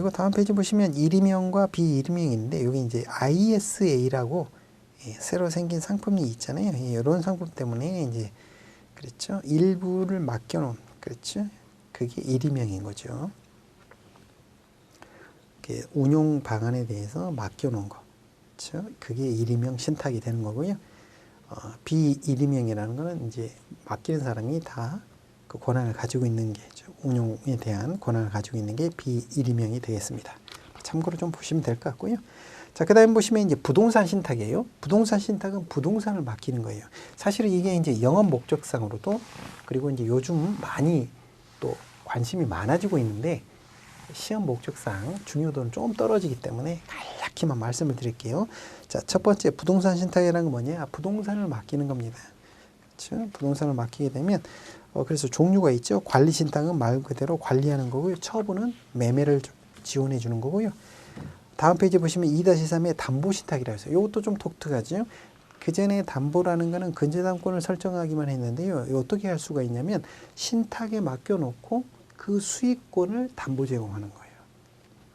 그리고 다음 페이지 보시면 일임형과 비일임형이 있는데 여기 이제 ISA라고 새로 생긴 상품이 있잖아요. 이런 상품 때문에 이제 그렇죠. 일부를 맡겨놓은 그렇죠. 그게 일임형인 거죠. 운용 방안에 대해서 맡겨놓은 거, 그렇죠. 그게 일임형 신탁이 되는 거고요. 비일임형이라는 거는 이제 맡기는 사람이 다 그 권한을 가지고 있는 게죠. 운용에 대한 권한을 가지고 있는 게 비일임형이 되겠습니다. 참고로 좀 보시면 될 것 같고요. 자, 그 다음에 보시면 이제 부동산 신탁이에요. 부동산 신탁은 부동산을 맡기는 거예요. 사실은 이게 이제 영업 목적상으로도 그리고 이제 요즘 많이 또 관심이 많아지고 있는데 시험 목적상 중요도는 조금 떨어지기 때문에 간략히만 말씀을 드릴게요. 자, 첫 번째 부동산 신탁이라는 건 뭐냐? 부동산을 맡기는 겁니다. 그렇죠? 부동산을 맡기게 되면 그래서 종류가 있죠. 관리 신탁은 말 그대로 관리하는 거고요. 처분은 매매를 지원해 주는 거고요. 다음 페이지 보시면 2-3의 담보 신탁이라고 해서 이것도 좀 독특하죠. 그 전에 담보라는 거는 근저당권을 설정하기만 했는데요. 어떻게 할 수가 있냐면 신탁에 맡겨놓고 그 수익권을 담보 제공하는 거예요.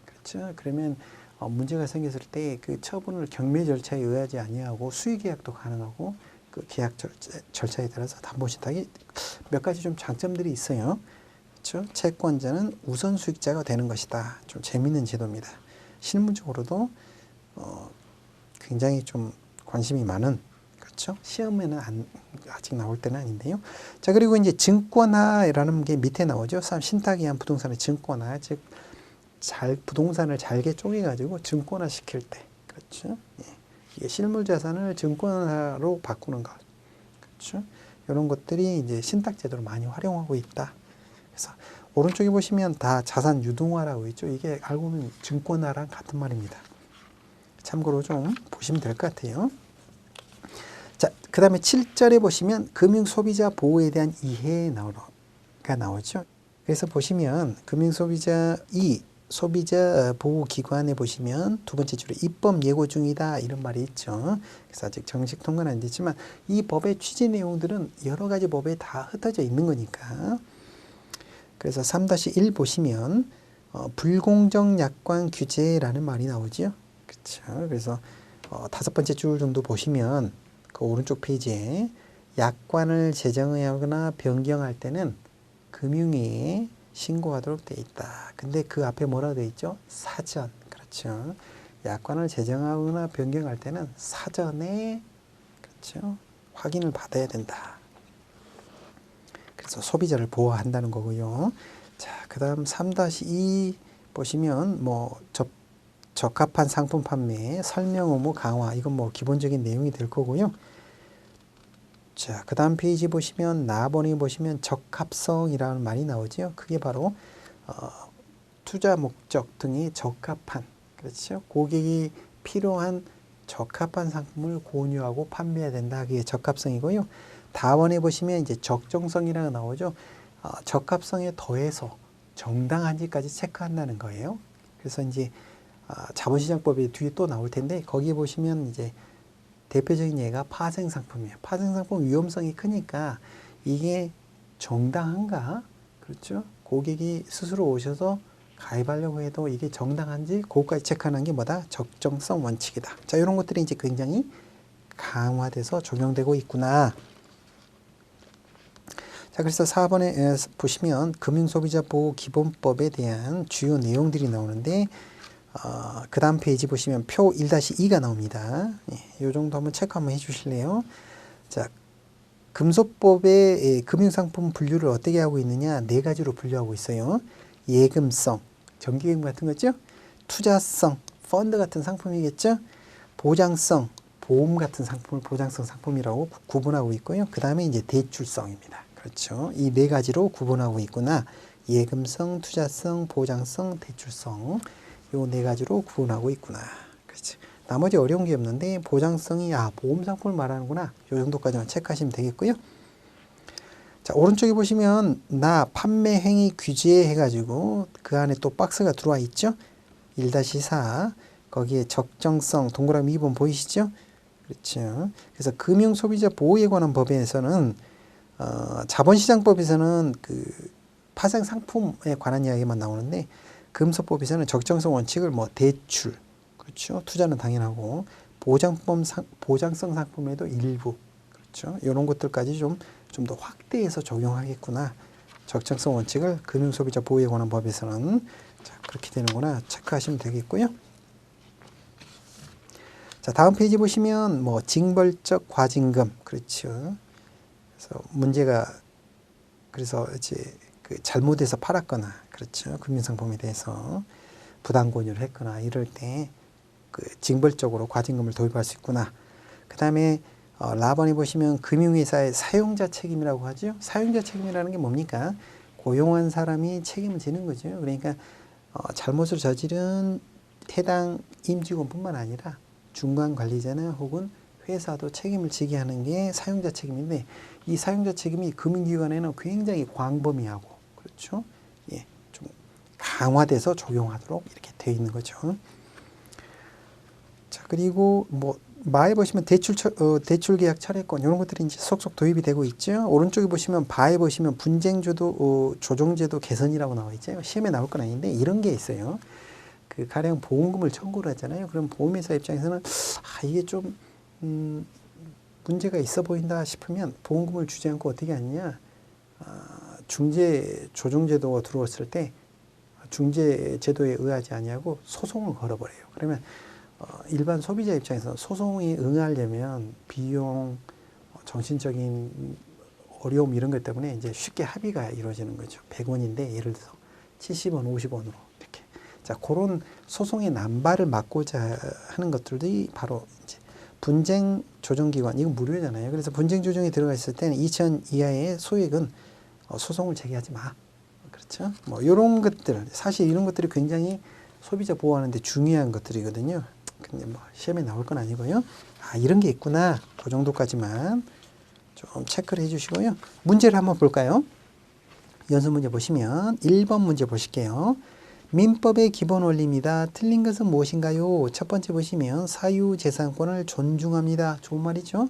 그렇죠? 그러면 문제가 생겼을 때 그 처분을 경매 절차에 의하지 아니하고 수의계약도 가능하고 그 계약 절차에 따라서 담보 신탁이 몇 가지 좀 장점들이 있어요. 그렇죠? 채권자는 우선 수익자가 되는 것이다. 좀 재미있는 제도입니다. 실무적으로도 굉장히 좀 관심이 많은 그렇죠? 시험에는 아직 나올 때는 아닌데요. 자, 그리고 이제 증권화라는 게 밑에 나오죠. 신탁이 한 부동산의 증권화, 즉 부동산을 잘게 쪼개가지고 증권화 시킬 때, 그렇죠? 예. 이게 실물 자산을 증권화로 바꾸는 것, 그렇죠? 이런 것들이 이제 신탁 제도로 많이 활용하고 있다. 그래서 오른쪽에 보시면 다 자산 유동화라고 있죠. 이게 알고 보면 증권화랑 같은 말입니다. 참고로 좀 보시면 될 것 같아요. 자, 그 다음에 7절에 보시면 금융소비자 보호에 대한 이해가 나오죠. 그래서 보시면 금융소비자 소비자 보호기관에 보시면 두 번째 줄에 입법 예고 중이다 이런 말이 있죠. 그래서 아직 정식 통과는 안 됐지만 이 법의 취지 내용들은 여러 가지 법에 다 흩어져 있는 거니까. 그래서 3-1 보시면 불공정 약관 규제라는 말이 나오죠. 그렇죠. 그래서 다섯 번째 줄 정도 보시면 그 오른쪽 페이지에 약관을 제정하거나 변경할 때는 금융위에 신고하도록 되어 있다. 근데 그 앞에 뭐라고 되어 있죠? 사전. 그렇죠. 약관을 제정하거나 변경할 때는 사전에 그렇죠. 확인을 받아야 된다. 그래서 소비자를 보호한다는 거고요. 자, 그 다음 3-2 보시면 뭐 적합한 상품 판매, 설명 의무 강화 이건 뭐 기본적인 내용이 될 거고요. 자, 그 다음 페이지 보시면 나번에 보시면 적합성이라는 말이 나오죠. 그게 바로 투자 목적 등이 적합한 그렇죠. 고객이 필요한 적합한 상품을 공유하고 판매해야 된다. 그게 적합성이고요. 다번에 보시면 이제 적정성이라고 나오죠. 적합성에 더해서 정당한지까지 체크한다는 거예요. 그래서 이제 자본시장법이 뒤에 또 나올 텐데 거기에 보시면 이제 대표적인 예가 파생상품이에요. 파생상품 위험성이 크니까 이게 정당한가? 그렇죠? 고객이 스스로 오셔서 가입하려고 해도 이게 정당한지 그것까지 체크하는 게 뭐다? 적정성 원칙이다. 자, 이런 것들이 이제 굉장히 강화돼서 적용되고 있구나. 자, 그래서 4번에 보시면 금융소비자보호기본법에 대한 주요 내용들이 나오는데 그 다음 페이지 보시면 표 1-2가 나옵니다. 이 정도 한번 체크 한번 해주실래요? 자, 금소법의 금융상품 분류를 어떻게 하고 있느냐? 네 가지로 분류하고 있어요. 예금성, 정기예금 같은 거죠? 투자성, 펀드 같은 상품이겠죠? 보장성, 보험 같은 상품을 보장성 상품이라고 구분하고 있고요. 그 다음에 이제 대출성입니다. 그렇죠? 이 네 가지로 구분하고 있구나. 예금성, 투자성, 보장성, 대출성. 요 네 가지로 구분하고 있구나. 그렇지. 나머지 어려운 게 없는데 보장성이 보험 상품을 말하는구나. 요 정도까지만 체크하시면 되겠고요. 자, 오른쪽에 보시면 판매 행위 규제 해가지고 그 안에 또 박스가 들어와 있죠. 1-4 거기에 적정성 동그라미 2번 보이시죠? 그렇죠. 그래서 금융소비자 보호에 관한 법에서는 자본시장법에서는 그 파생 상품에 관한 이야기만 나오는데 금소법에서는 적정성 원칙을 뭐 대출, 그렇죠. 투자는 당연하고 보장성 상품에도 일부, 그렇죠. 이런 것들까지 좀 더 확대해서 적용하겠구나. 적정성 원칙을 금융소비자 보호에 관한 법에서는 자, 그렇게 되는구나 체크하시면 되겠고요. 자, 다음 페이지 보시면 뭐 징벌적 과징금, 그렇죠. 그래서 문제가 그래서 이제 그 잘못해서 팔았거나, 그렇죠. 금융상품에 대해서 부당 권유를 했거나 이럴 때 그 징벌적으로 과징금을 도입할 수 있구나. 그 다음에 라번에 보시면 금융회사의 사용자 책임이라고 하죠. 사용자 책임이라는 게 뭡니까? 고용한 사람이 책임을 지는 거죠. 그러니까 잘못을 저지른 해당 임직원뿐만 아니라 중간 관리자나 혹은 회사도 책임을 지게 하는 게 사용자 책임인데, 이 사용자 책임이 금융기관에는 굉장히 광범위하고, 그렇죠. 예, 좀 강화돼서 적용하도록 이렇게 되어 있는 거죠. 자, 그리고 뭐 마에 보시면 대출 계약 철회권 이런 것들이 이제 속속 도입이 되고 있죠. 오른쪽에 보시면 바에 보시면 분쟁제도 조정제도 개선이라고 나와 있죠. 시험에 나올 건 아닌데 이런 게 있어요. 그 가령 보험금을 청구를 하잖아요. 그럼 보험회사 입장에서는 이게 좀 문제가 있어 보인다 싶으면 보험금을 주지 않고 어떻게 하느냐, 중재 조정제도가 들어왔을 때 중재 제도에 의하지 아니하고 소송을 걸어버려요. 그러면 일반 소비자 입장에서 소송에 응하려면 비용, 정신적인 어려움 이런 것 때문에 이제 쉽게 합의가 이루어지는 거죠. 100원인데 예를 들어서 70원, 50원으로 이렇게. 자, 그런 소송의 난발을 막고자 하는 것들이 바로 이제 분쟁 조정기관, 이건 무료잖아요. 그래서 분쟁 조정에 들어가 있을 때는 2천 이하의 소액은 소송을 제기하지 마. 그렇죠? 뭐 이런 것들, 사실 이런 것들이 굉장히 소비자 보호하는데 중요한 것들이거든요. 근데 뭐 시험에 나올 건 아니고요. 이런 게 있구나. 그 정도까지만 좀 체크를 해주시고요. 문제를 한번 볼까요? 연습 문제 보시면 1번 문제 보실게요. 민법의 기본 원리입니다. 틀린 것은 무엇인가요? 첫 번째 보시면 사유재산권을 존중합니다. 좋은 말이죠.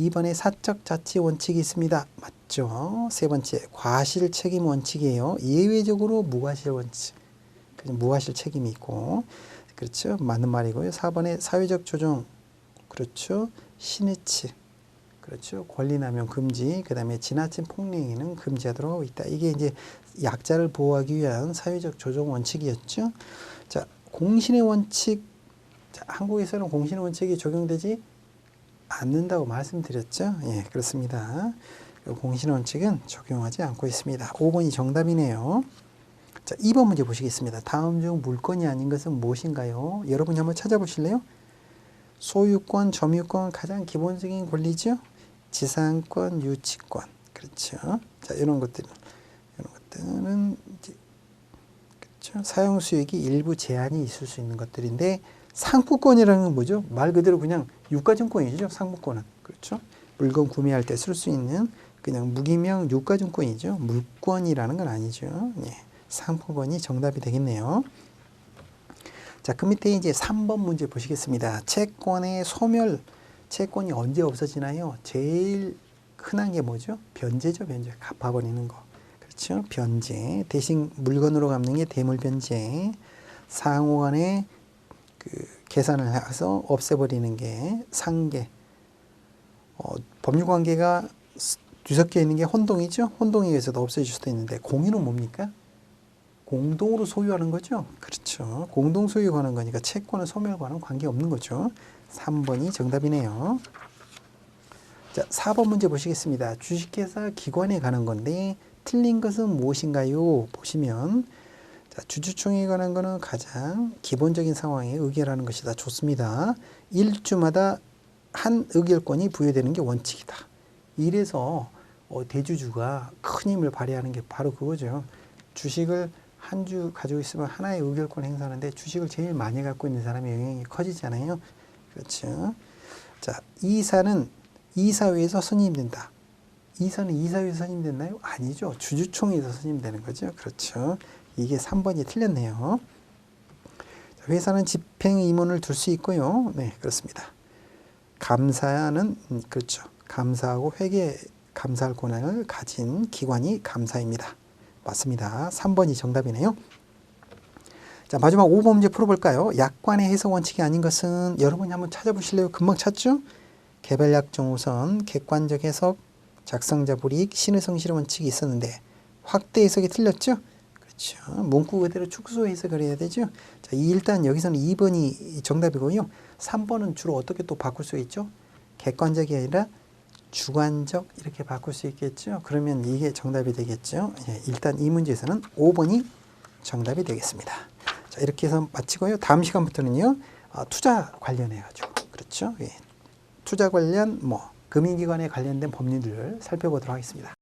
2번에 사적 자치 원칙이 있습니다. 맞죠? 세 번째 과실 책임 원칙이에요. 예외적으로 무과실 원칙. 무과실 책임이 있고, 그렇죠? 맞는 말이고요. 4번에 사회적 조정, 그렇죠? 신의치, 그렇죠? 권리남용 금지, 그 다음에 지나친 폭행에는 금지하도록 하고 있다. 이게 이제 약자를 보호하기 위한 사회적 조정 원칙이었죠. 자, 공신의 원칙, 자, 한국에서는 공신의 원칙이 적용되지 않는다고 말씀드렸죠. 예, 그렇습니다. 공신의 원칙은 적용하지 않고 있습니다. 5번이 정답이네요. 자, 2번 문제 보시겠습니다. 다음 중 물건이 아닌 것은 무엇인가요? 여러분이 한번 찾아보실래요? 소유권, 점유권 가장 기본적인 권리죠. 지상권, 유치권, 그렇죠. 자, 이런 것들은 이제 그렇죠. 사용 수익이 일부 제한이 있을 수 있는 것들인데, 상품권이라는 건 뭐죠? 말 그대로 그냥 유가증권이죠. 상품권은, 그렇죠. 물건 구매할 때 쓸 수 있는 그냥 무기명 유가증권이죠. 물권이라는 건 아니죠. 예. 상품권이 정답이 되겠네요. 자, 그 밑에 이제 3번 문제 보시겠습니다. 채권의 소멸, 채권이 언제 없어지나요? 제일 흔한 게 뭐죠? 변제죠, 변제. 갚아버리는 거. 그렇죠? 변제. 대신 물건으로 갚는 게 대물변제. 상호간에 그 계산을 해서 없애버리는 게 상계. 법률관계가 뒤섞여 있는 게 혼동이죠. 혼동에 의해서도 없어질 수도 있는데, 공유는 뭡니까? 공동으로 소유하는 거죠. 그렇죠. 공동 소유에 관한 거니까 채권은 소멸과는 관계없는 거죠. 3번이 정답이네요. 자, 4번 문제 보시겠습니다. 주식회사 기관에 관한 건데 틀린 것은 무엇인가요? 보시면 자, 주주총회에 관한 거는 가장 기본적인 상황에 의결하는 것이다. 좋습니다. 1주마다 한 의결권이 부여되는 게 원칙이다. 이래서 대주주가 큰 힘을 발휘하는 게 바로 그거죠. 주식을 한 주 가지고 있으면 하나의 의결권 행사하는데 주식을 제일 많이 갖고 있는 사람의 영향이 커지잖아요. 그렇죠. 자, 이사는 이사회에서 선임된다. 이사는 이사회에서 선임됐나요? 아니죠. 주주총회에서 선임되는 거죠. 그렇죠. 이게 3번이 틀렸네요. 자, 회사는 집행 임원을 둘 수 있고요. 네, 그렇습니다. 감사는 그렇죠. 감사하고 회계 감사할 권한을 가진 기관이 감사입니다. 맞습니다. 3번이 정답이네요. 자, 마지막 5번 문제 풀어볼까요? 약관의 해석 원칙이 아닌 것은 여러분이 한번 찾아보실래요? 금방 찾죠? 개별약정 우선, 객관적 해석, 작성자 불이익, 신의 성실의 원칙이 있었는데 확대 해석이 틀렸죠? 그렇죠. 문구 그대로 축소 해석을 해야 되죠? 자, 일단 여기서는 2번이 정답이고요. 3번은 주로 어떻게 또 바꿀 수 있죠? 객관적이 아니라 주관적 이렇게 바꿀 수 있겠죠? 그러면 이게 정답이 되겠죠? 예, 일단 이 문제에서는 5번이 정답이 되겠습니다. 자, 이렇게 해서 마치고요. 다음 시간부터는요, 투자 관련해가지고, 그렇죠? 예, 투자 관련, 금융기관에 관련된 법률들을 살펴보도록 하겠습니다.